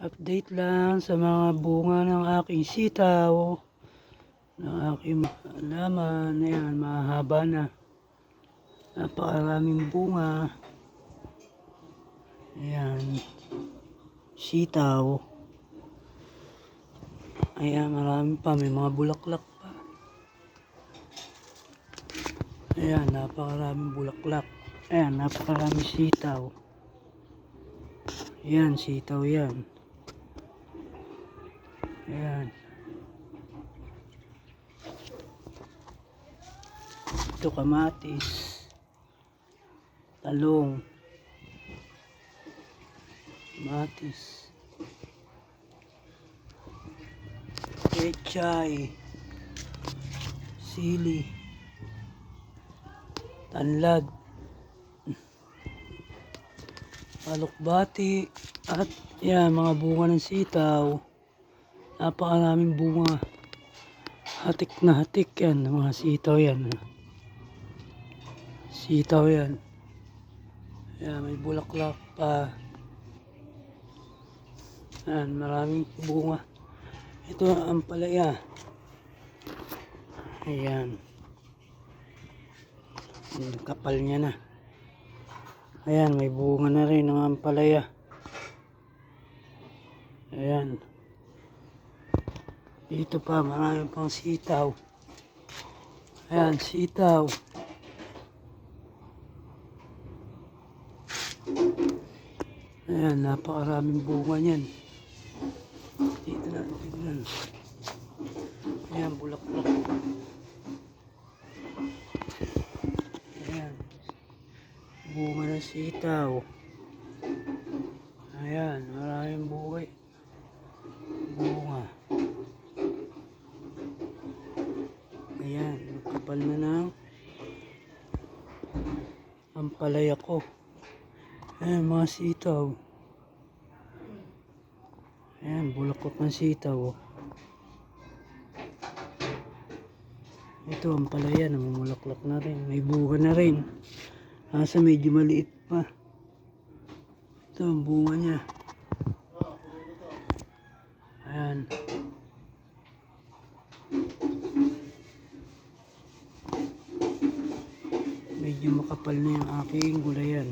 Update lang sa mga bunga ng aking sitaw, ng aking laman. Ayan, mahaba na. Napakaraming bunga. Ayan, sitaw. Ayan, marami pa. May mga bulaklak pa. Ayan, napakaraming bulaklak. Ayan, napakaraming sitaw. Ayan, sitaw yan. Ayan. Ito kamatis. Talong. Kamatis. Pechay. Sili. Tanlad. Alokbati. At yan, mga bunga ng sitaw. Napakaraming bunga. Hatik na hatik yan. Mga sitaw yan. Sitaw yan. Ayan, may bulaklak pa. Ayan, maraming bunga. Ito ang ampalaya. Ayan. Ang kapal niya na. Ayan, may bunga na rin ng ampalaya. Ayan. Dito pa, marami pang sitaw. Ayan, sitaw. Ayan, napakaraming bunga niyan. Dito na, tignan. Ayan, bulaklak. Ayan. Bunga ng sitaw. Ayan, maraming bunga. Ayan, kapal na ng ampalaya ko. Ayan, mga sitaw. Ayan, bulaklak ng sitaw. Ito, ampalaya, namumulaklak na rin. May bunga na rin. Asa medyo maliit pa. Ito, ang bunga niya. Ayan. Medyo makapal na yung aking gulayan.